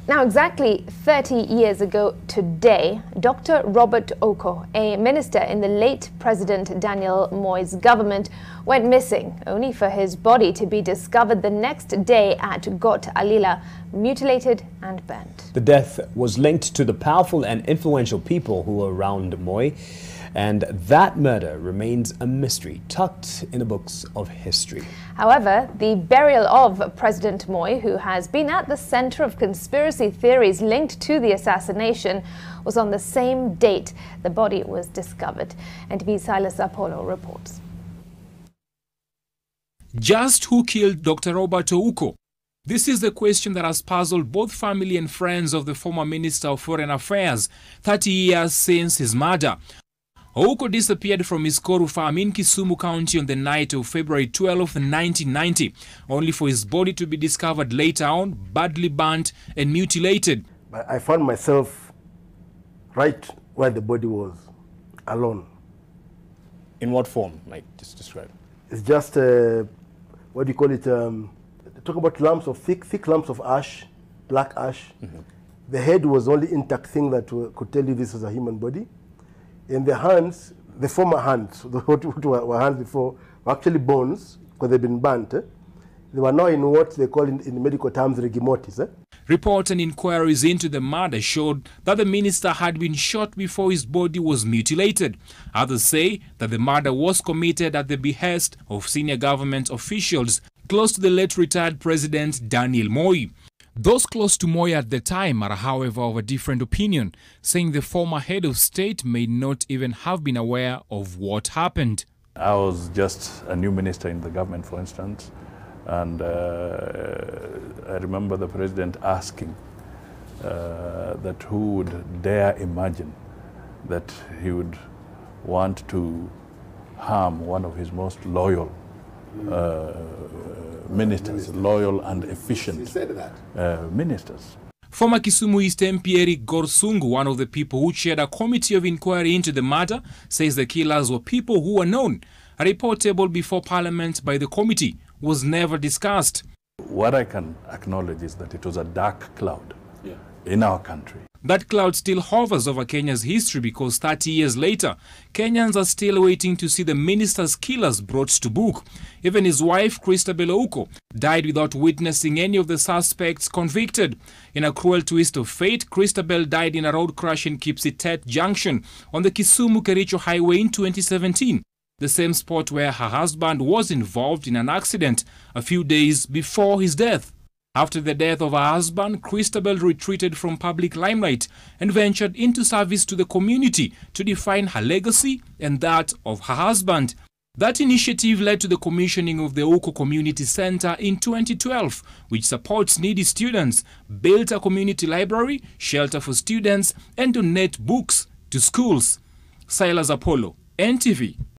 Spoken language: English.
Now, exactly 30 years ago today, Dr. Robert Ouko, a minister in the late President Daniel Moi's government, went missing, only for his body to be discovered the next day at Got Alila, mutilated and burnt. The death was linked to the powerful and influential people who were around Moi, and that murder remains a mystery tucked in the books of history. However, the burial of President Moi, who has been at the center of conspiracy theories linked to the assassination, was on the same date the body was discovered. NTV's Silas Apollo reports. Just who killed Dr. Robert Ouko? This is the question that has puzzled both family and friends of the former Minister of Foreign Affairs 30 years since his murder. Ouko disappeared from his Koru farm in Kisumu County on the night of February 12, 1990, only for his body to be discovered later on, badly burnt and mutilated. I found myself right where the body was, alone. In what form? Like, just describe. It's just, what do you call it? Talk about lumps of thick lumps of ash, black ash. Mm-hmm. The head was only intact thing that could tell you this was a human body. In the hands, the former hands, what were hands before, were actually bones, because they've been burnt. They were now in what they call in medical terms rigor mortis. Reports and inquiries into the murder showed that the minister had been shot before his body was mutilated. Others say that the murder was committed at the behest of senior government officials close to the late retired President Daniel Moi. Those close to Moi at the time are, however, of a different opinion, saying the former head of state may not even have been aware of what happened. I was just a new minister in the government, for instance, and I remember the president asking that who would dare imagine that he would want to harm one of his most loyal ministers, loyal and efficient ministers. Former Kisumu East MP Eric Gorsungu, one of the people who chaired a committee of inquiry into the murder, says the killers were people who were known. A report tabled before Parliament by the committee was never discussed. What I can acknowledge is that it was a dark cloud in our country. That cloud still hovers over Kenya's history because 30 years later, Kenyans are still waiting to see the minister's killers brought to book. Even his wife, President Ouko, died without witnessing any of the suspects convicted. In a cruel twist of fate, Christabel died in a road crash in Kipsitet Junction on the Kisumu-Kericho Highway in 2017, the same spot where her husband was involved in an accident a few days before his death. After the death of her husband, Christabel retreated from public limelight and ventured into service to the community to define her legacy and that of her husband. That initiative led to the commissioning of the Ouko Community Center in 2012, which supports needy students, built a community library, shelter for students, and donate books to schools. Silas Apollo, NTV.